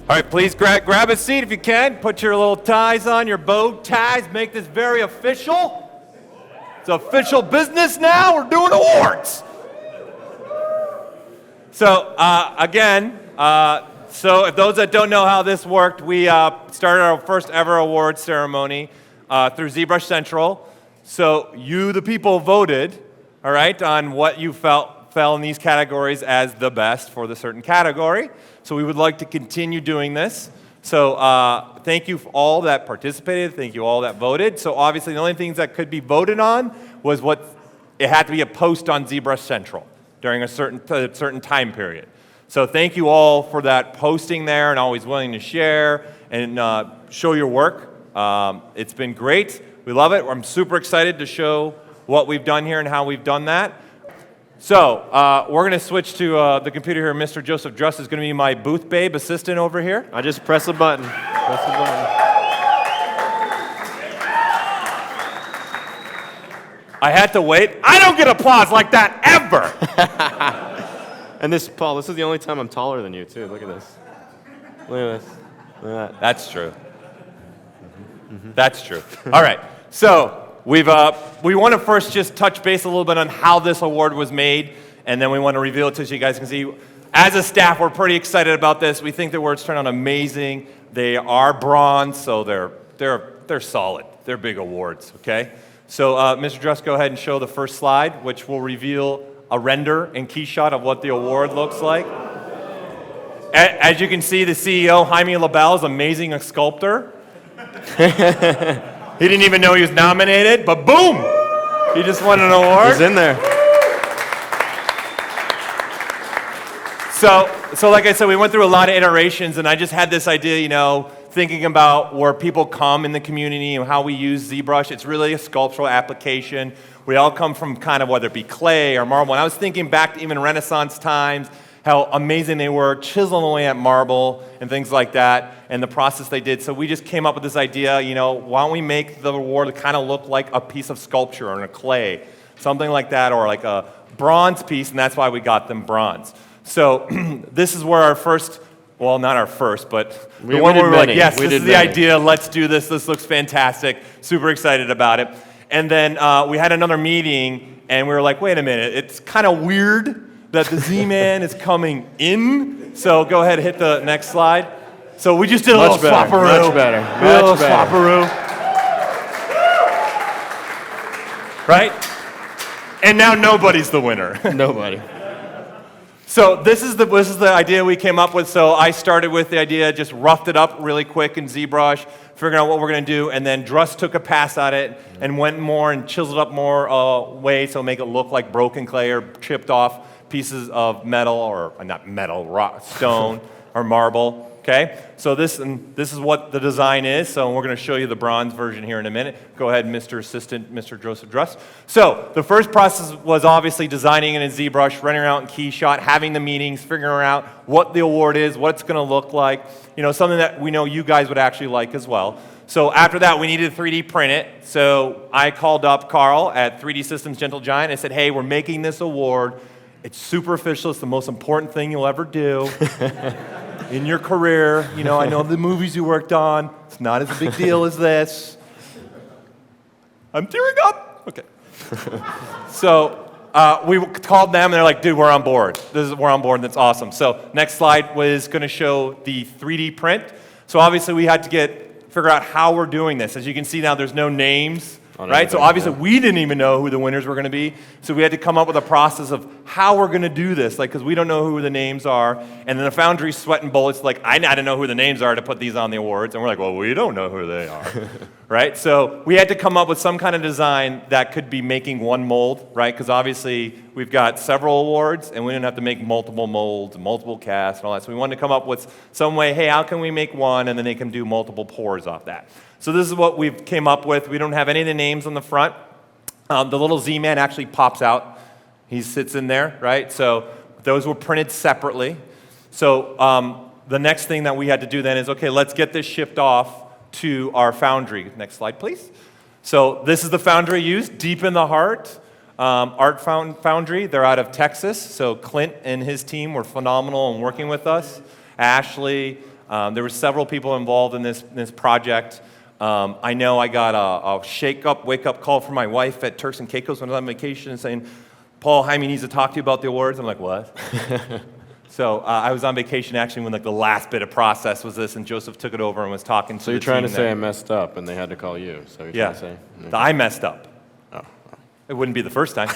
All right, please grab a seat if you can. Put your little ties on, your bow ties. Make this very official. It's official business now. We're doing awards. So so if those that don't know how this worked, we started our first ever award ceremony through ZBrush Central. So you, the people, voted, all right, on what you fell in these categories as the best for the certain category. So we would like to continue doing this. So thank you for all that participated. Thank you all that voted. So obviously the only things that could be voted on was it had to be a post on ZBrush Central during a certain time period. So thank you all for that posting there and always willing to share and show your work. It's been great. We love it. I'm super excited to show what we've done here and how we've done that. So we're going to switch to the computer here. Mr. Joseph Druss is going to be my booth babe assistant over here. I just press a button. Press the button. I had to wait. I don't get applause like that ever. And Paul, this is the only time I'm taller than you, too. Look at this. Look at this. Look at that. That's true. That's true. All right. So we want to first just touch base a little bit on how this award was made, and then we want to reveal it so you guys can see. As a staff, we're pretty excited about this. We think the awards turned out amazing. They are bronze, so they're solid. They're big awards. Okay. So Mr. Druss, go ahead and show the first slide, which will reveal a render and key shot of what the award looks like. As you can see, the CEO, Jaime LaBelle, is amazing a sculptor. He didn't even know he was nominated, but boom! He just won an award. He's in there. So like I said, we went through a lot of iterations, and I just had this idea, thinking about where people come in the community and how we use ZBrush. It's really a sculptural application. We all come from kind of whether it be clay or marble. And I was thinking back to even Renaissance times, how amazing they were, chiseling away at marble and things like that, and the process they did. So we just came up with this idea, why don't we make the award kind of look like a piece of sculpture or a clay, something like that, or like a bronze piece, and that's why we got them bronze. So this is where our first, well, not our first, but the one where we were like, yes, this is the idea, let's do this, this looks fantastic, super excited about it. And then we had another meeting, and we were like, wait a minute, it's kind of weird that the Z-Man is coming in. So go ahead and hit the next slide. So we just did a little swapperoo. Much better. A little swapperoo. Right? And now nobody's the winner. Nobody. So this is the idea we came up with. So I started with the idea, just roughed it up really quick in ZBrush, figuring out what we're going to do, and then Druss took a pass at it and went more and chiseled up more ways so make it look like broken clay or chipped off pieces of metal, or not metal, rock, stone, or marble. Okay, so this is what the design is. So we're going to show you the bronze version here in a minute. Go ahead, Mr. Assistant, Mr. Joseph Druss. So the first process was obviously designing it in ZBrush, running out in KeyShot, having the meetings, figuring out what the award is, what it's going to look like. Something that we know you guys would actually like as well. So after that, we needed to 3D print it. So I called up Carl at 3D Systems Gentle Giant and said, hey, we're making this award. It's super official. It's the most important thing you'll ever do in your career. I know the movies you worked on. It's not as big deal as this. I'm tearing up. Okay. So we called them, and they're like, dude, we're on board. We're on board, and that's awesome. So next slide was going to show the 3D print. So obviously we had to figure out how we're doing this. As you can see now, there's no names. Right? So obviously we didn't even know who the winners were going to be. So we had to come up with a process of how we're going to do this, because we don't know who the names are. And then the Foundry's sweating bullets, like, I didn't know who the names are to put these on the awards. And we're like, well, we don't know who they are. Right? So we had to come up with some kind of design that could be making one mold, right? Because obviously we've got several awards, and we didn't have to make multiple molds, multiple casts, and all that. So we wanted to come up with some way, hey, how can we make one, and then they can do multiple pours off that. So this is what we've came up with. We don't have any of the names on the front. The little Z-Man actually pops out. He sits in there, right? So those were printed separately. So the next thing that we had to do then is, okay, let's get this shipped off to our foundry. Next slide, please. So this is the foundry used, deep in the heart. Art Foundry, they're out of Texas. So Clint and his team were phenomenal in working with us. Ashley, There were several people involved in this project. I know I got a wake-up call from my wife at Turks and Caicos when I was on vacation saying, Paul, Jaime needs to talk to you about the awards. I'm like, what? So I was on vacation actually when the last bit of process was this, and Joseph took it over and was talking to the team. So you're trying to say there. I messed up and they had to call you. So you're Yeah, trying to say? I messed up. Oh. It wouldn't be the first time.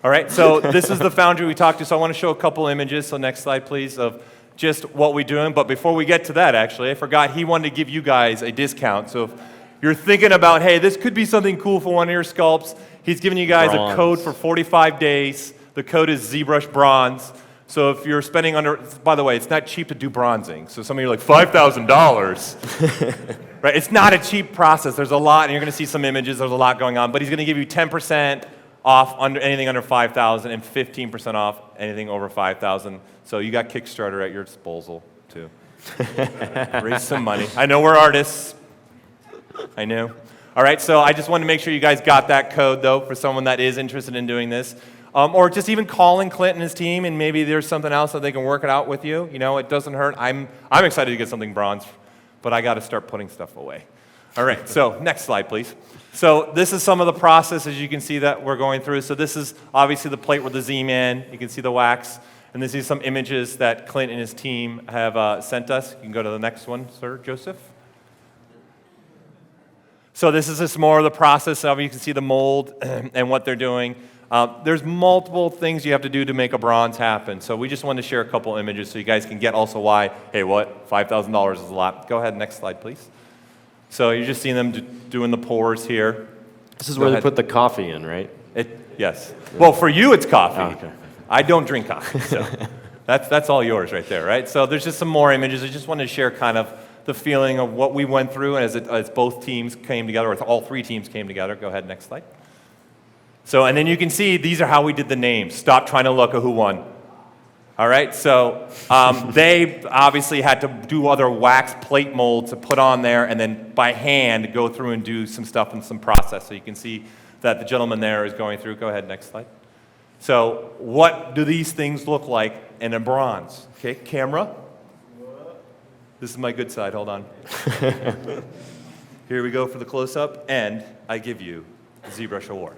All right, so this is the foundry we talked to. So I want to show a couple images. So next slide, please, of just what we're doing. But before we get to that, actually, I forgot he wanted to give you guys a discount. So if you're thinking about, hey, this could be something cool for one of your sculpts, he's giving you guys a code for 45 days. The code is ZBrush Bronze. So if you're spending by the way, it's not cheap to do bronzing. So some of you are like, $5,000. Right? It's not a cheap process. There's a lot, and you're going to see some images. There's a lot going on. But he's going to give you 10% off anything under 5,000 and 15% off anything over 5,000. So you got Kickstarter at your disposal, too. Raise some money. I know we're artists. I know. All right, so I just wanted to make sure you guys got that code, though, for someone that is interested in doing this. Or just even calling Clint and his team, and maybe there's something else that they can work it out with you. You know, it doesn't hurt. I'm excited to get something bronze, but I got to start putting stuff away. All right, so next slide, please. So this is some of the processes you can see that we're going through. So this is obviously the plate with the Z-Man. You can see the wax. And this is some images that Clint and his team have sent us. You can go to the next one, sir, Joseph. So this is just more of the process of, you can see the mold and what they're doing. There's multiple things you have to do to make a bronze happen. So we just wanted to share a couple images so you guys can get also why, hey, what, $5,000 is a lot. Go ahead, next slide, please. So you're just seeing them doing the pours here. This is where they put the coffee in, right? Yes. Well, for you, it's coffee. Oh, okay. I don't drink coffee, so that's all yours right there, right? So there's just some more images. I just wanted to share kind of the feeling of what we went through as both teams came together, or all three teams came together. Go ahead, next slide. So, and then you can see these are how we did the names. Stop trying to look at who won. All right, so they obviously had to do other wax plate molds to put on there, and then by hand go through and do some stuff and some process. So you can see that the gentleman there is going through. Go ahead, next slide. So what do these things look like in a bronze? Okay, camera. This is my good side, hold on. Here we go for the close-up, and I give you the ZBrush Award.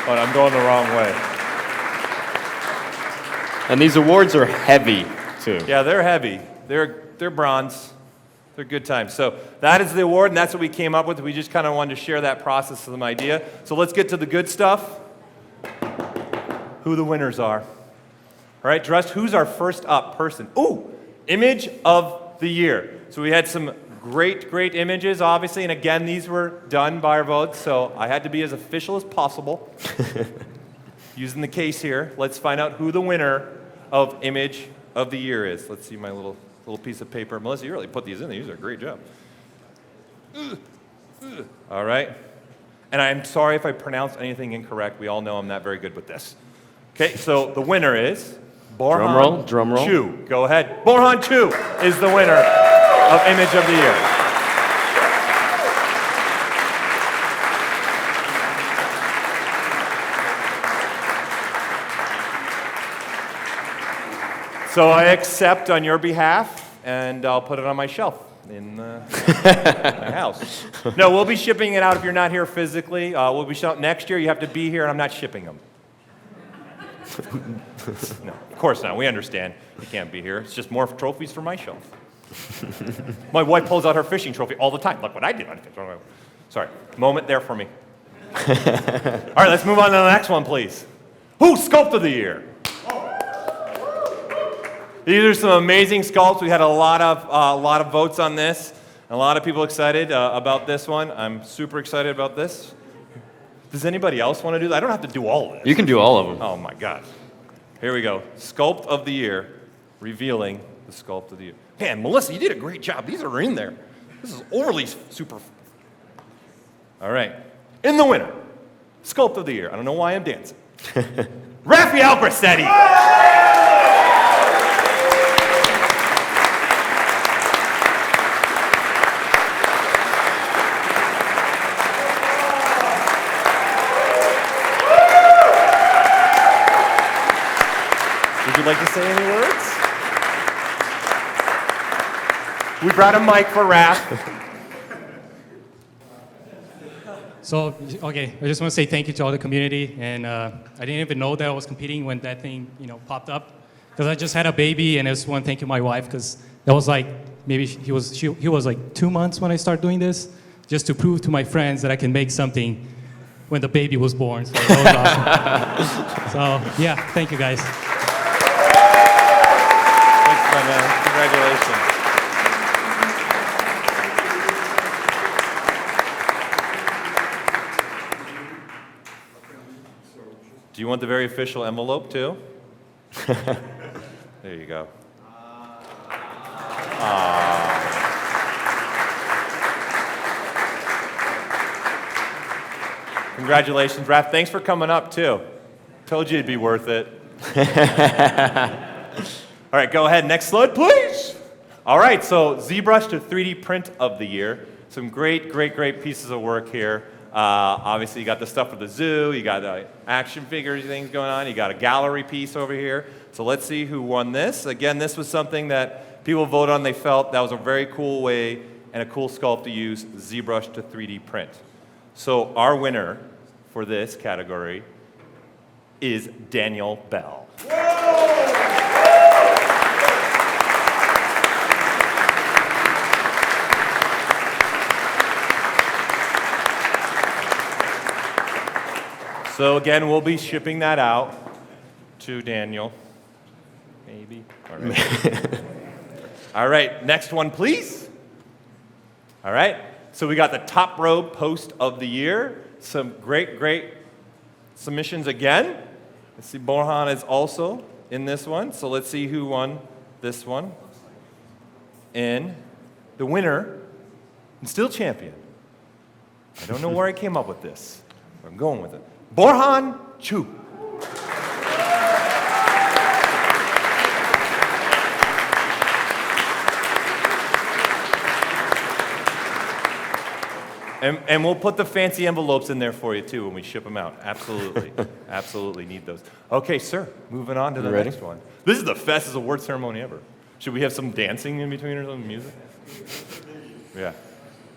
But I'm going the wrong way. And these awards are heavy, too. Yeah, they're heavy. They're bronze. They're good times. So that is the award, and that's what we came up with. We just kind of wanted to share that process of some idea. So let's get to the good stuff. Who the winners are. All right, Drust, who's our first up person? Ooh, image of the year. So we had some great images, obviously, and again, these were done by our votes, so I had to be as official as possible. Using the case here, let's find out who the winner of image of the year is. Let's see my little piece of paper. Melissa, you really put these in. These are a great job. All right. And I'm sorry if I pronounced anything incorrect. We all know I'm not very good with this. Okay, so the winner is Borhan Drum roll. Chu. Go ahead. Borhan Chu is the winner of Image of the Year. So I accept on your behalf, and I'll put it on my shelf in my house. No, we'll be shipping it out if you're not here physically. We'll be shipping next year. You have to be here, and I'm not shipping them. No, of course not. We understand you can't be here. It's just more trophies for my shelf. My wife pulls out her fishing trophy all the time. Look what I did on fishing. Sorry, moment there for me. All right, let's move on to the next one, please. Who's Sculpt of the Year? These are some amazing sculpts. We had a lot of votes on this. A lot of people excited about this one. I'm super excited about this. Does anybody else want to do that? I don't have to do all of this. You can do all of them. Oh my gosh. Here we go. Sculpt of the Year, revealing the Sculpt of the Year. Man, Melissa, you did a great job. These are in there. This is overly super. All right. In the winner, Sculpt of the Year. I don't know why I'm dancing. Raphael Grassetti. you like to say any words? We brought a mic for Raph. So, okay, I just want to say thank you to all the community, and I didn't even know that I was competing when that thing, popped up, because I just had a baby, and I just want to thank you, my wife, because that was like maybe he was like 2 months when I started doing this, just to prove to my friends that I can make something when the baby was born. So that was awesome. So yeah, thank you guys. Thanks, my man. Congratulations. Do you want the very official envelope too? There you go. Congratulations, Raph. Thanks for coming up too. Told you it'd be worth it. All right, go ahead. Next slide, please. All right, so ZBrush to 3D print of the year. Some great pieces of work here. Obviously, you got the stuff for the zoo, you got the action figures things going on, you got a gallery piece over here. So let's see who won this. Again, this was something that people voted on. They felt that was a very cool way and a cool sculpt to use ZBrush to 3D print. So our winner for this category is Daniel Bell. So again, we'll be shipping that out to Daniel. Maybe. All right. All right, next one, please. All right. So we got the top row post of the year. Some great submissions again. Let's see, Borhan is also in this one. So let's see who won this one. And the winner, and still champion. I don't know where I came up with this, but I'm going with it. Borhan Chu. And we'll put the fancy envelopes in there for you too when we ship them out. Absolutely. Absolutely need those. Okay, sir, moving on to the next one. This is the fastest award ceremony ever. Should we have some dancing in between or some music? Yeah.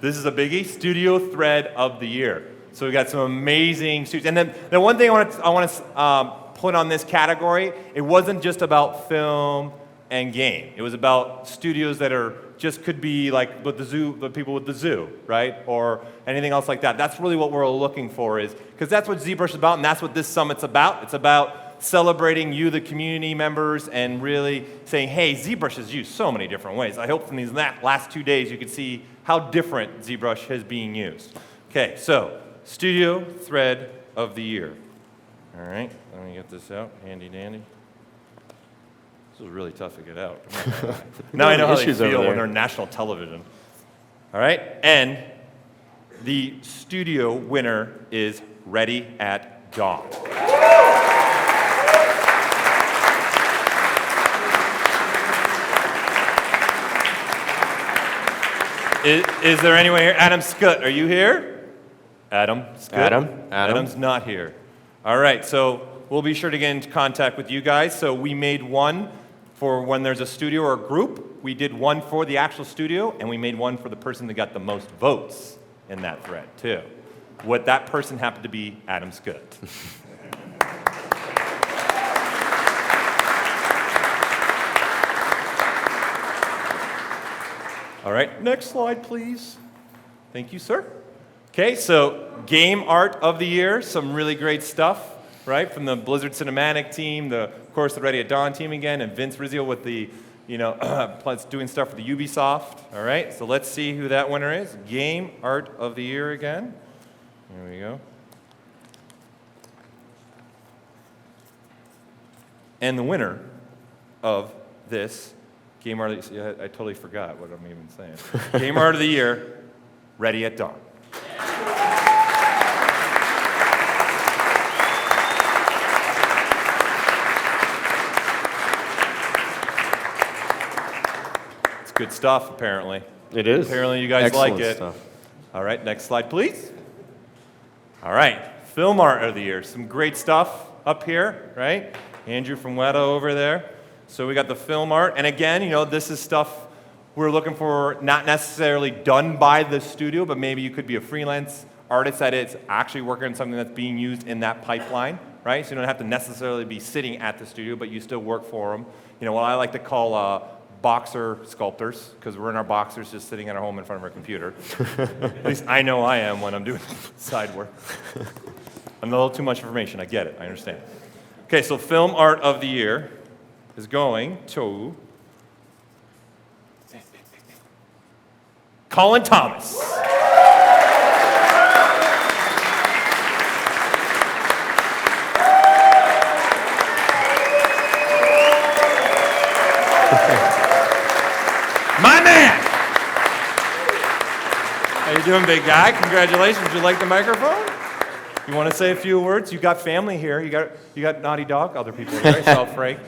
This is a biggie, Studio Thread of the Year. So we got some amazing studios. And then the one thing I want to put on this category, it wasn't just about film and game. It was about studios that are just could be like with the zoo, the people with the zoo, right? Or anything else like that. That's really what we're looking for is, because that's what ZBrush is about and that's what this summit's about. It's about celebrating you, the community members, and really saying, hey, ZBrush is used so many different ways. I hope from these last 2 days you could see how different ZBrush is being used. Okay, so Studio Thread of the Year. All right, let me get this out, handy dandy. This is really tough to get out. Now I know how they feel when they're on national television. All right, and the studio winner is Ready at Dawn. Is there anyone here? Adam Scutt, are you here? Adam Scutt? Adam's not here. All right, so we'll be sure to get in contact with you guys. So we made one for when there's a studio or a group. We did one for the actual studio, and we made one for the person that got the most votes in that thread, too. What that person happened to be Adam Scutt. All right, next slide, please. Thank you, sir. Okay, so game art of the year, some really great stuff, right? From the Blizzard Cinematic team, of course, the Ready at Dawn team again, and Vince Rizzo with the, plus doing stuff for the Ubisoft. All right, so let's see who that winner is. Game art of the year again. Here we go. And the winner of this game art, I totally forgot what I'm even saying. Game art of the year, Ready at Dawn. It's good stuff, apparently. It is. Apparently you guys Excellent like it. Stuff. All right, next slide, please. All right, film art of the year. Some great stuff up here, right? Andrew from Weta over there. So we got the film art, and again, this is stuff we're looking for, not necessarily done by the studio, but maybe you could be a freelance artist that is actually working on something that's being used in that pipeline, right? So you don't have to necessarily be sitting at the studio, but you still work for them. What I like to call boxer sculptors, because we're in our boxers just sitting at our home in front of our computer. At least I know I am when I'm doing side work. I'm a little too much information. I get it. I understand. Okay, so film art of the year is going to Colin Thomas. My man! How you doing, big guy? Congratulations. Would you like the microphone? You want to say a few words? You got family here. You got Naughty Dog, other people here, right? South Frank.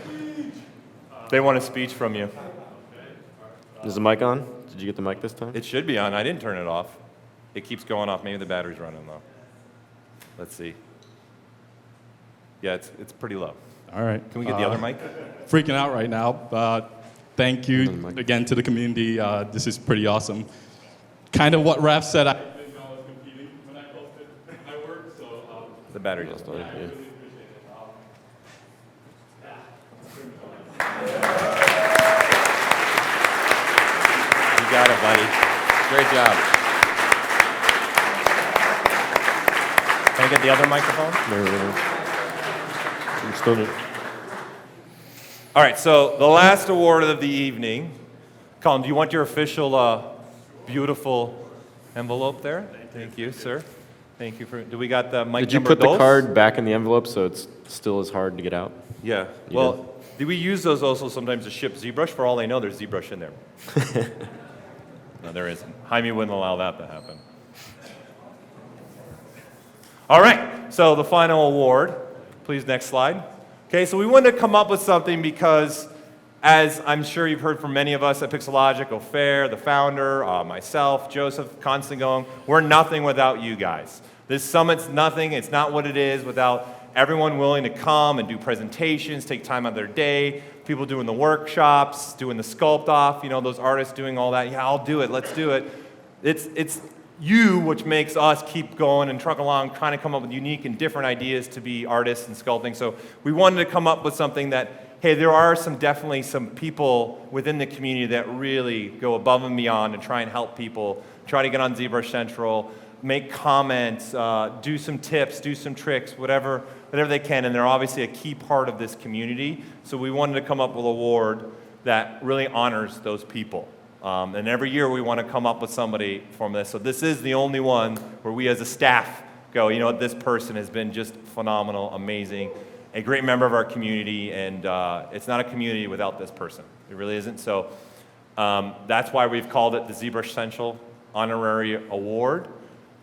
They want a speech from you. Is the mic on? Did you get the mic this time? It should be on. I didn't turn it off. It keeps going off. Maybe the battery's running low. Let's see. Yeah, it's pretty low. All right. Can we get the other mic? Freaking out right now. Thank you again to the community. This is pretty awesome. Kind of what Raph said. I didn't know I was competing when I posted my work, so The battery just Yeah. You got it, buddy. Great job. Can I get the other microphone? I'm still new. All right, so the last award of the evening. Colin, do you want your official beautiful envelope there? Thank you, sir. Thank you for. Do we got the mic Did you number put the dos? card back in the envelope so it's still as hard to get out? Yeah. You Well, do we use those also sometimes to ship ZBrush? For all they know, there's ZBrush in there. No, there isn't. Jaime wouldn't allow that to happen. All right, so the final award. Please, next slide. Okay, so we wanted to come up with something because, as I'm sure you've heard from many of us at Pixelogic, Ofer, the founder, myself, Joseph, Constantine, we're nothing without you guys. This summit's nothing, it's not what it is without everyone willing to come and do presentations, take time out of their day, people doing the workshops, doing the Sculpt off, those artists doing all that. Yeah, I'll do it, let's do it. It's you which makes us keep going and truck along, trying to come up with unique and different ideas to be artists and sculpting. So we wanted to come up with something that, hey, there are definitely some people within the community that really go above and beyond and try and help people, try to get on ZBrush Central, make comments, do some tips, do some tricks, whatever they can, and they're obviously a key part of this community. So we wanted to come up with an award that really honors those people. And every year we want to come up with somebody from this. So this is the only one where we as a staff go, this person has been just phenomenal, amazing, a great member of our community, and it's not a community without this person. It really isn't. So that's why we've called it the ZBrush Central Honorary Award.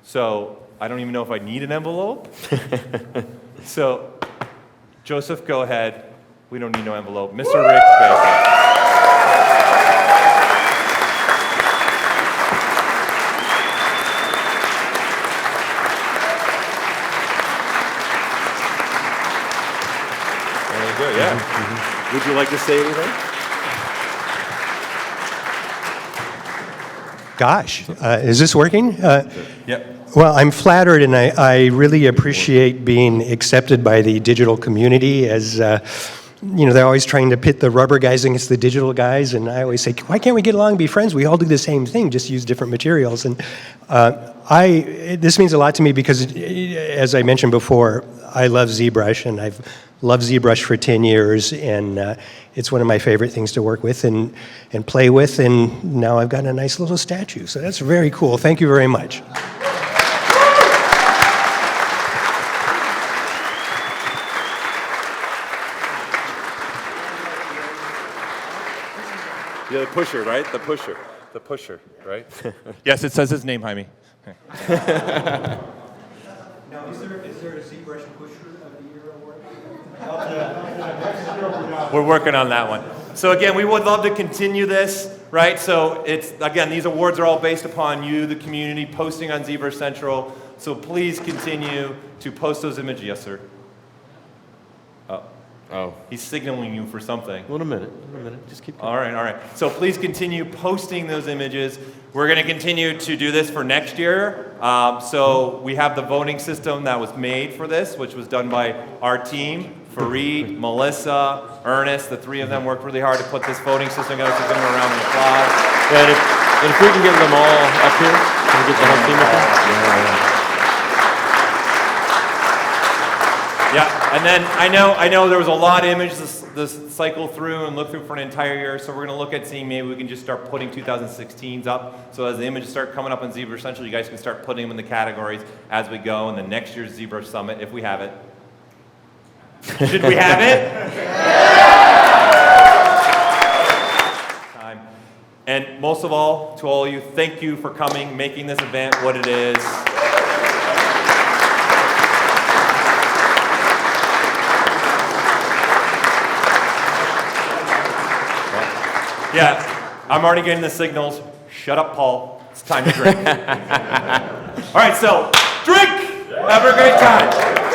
So I don't even know if I need an envelope. So Joseph, go ahead. We don't need no envelope. Mr. Rick Baker. Good, yeah. Mm-hmm. Would you like to say anything? Gosh, is this working? Yep. Well, I'm flattered, and I really appreciate being accepted by the digital community. As they're always trying to pit the rubber guys against the digital guys, and I always say, why can't we get along and be friends? We all do the same thing, just use different materials. And this means a lot to me because, as I mentioned before, I love ZBrush, and I've loved ZBrush for 10 years, and it's one of my favorite things to work with and play with, and now I've got a nice little statue, so that's very cool. Thank you very much. Yeah, the pusher, right? The pusher, right? Yes, it says his name, Jaime. Now, is there a ZBrush Pusher of the Year award? We're working on that one. So again, we would love to continue this, right? So these awards are all based upon you, the community, posting on ZBrush Central. So please continue to post those images. Yes, sir. Oh. He's signaling you for something. Wait a minute. Just keep going. All right. So please continue posting those images. We're going to continue to do this for next year. So we have the voting system that was made for this, which was done by our team. Fareed, Melissa, Ernest, the three of them worked really hard to put this voting system together. So give them a round of applause. Yeah, and if we can get them all up here, can we get the whole team up here? Yeah, and then I know there was a lot of images this cycle through and look through for an entire year, so we're going to look at seeing maybe we can just start putting 2016s up. So as the images start coming up in ZBrush Central, you guys can start putting them in the categories as we go, and then next year's ZBrush Summit, if we have it. Should we have it? Time. And most of all, to all of you, thank you for coming, making this event what it is. Yeah, I'm already getting the signals. Shut up, Paul. It's time to drink. All right, so drink. Have a great time.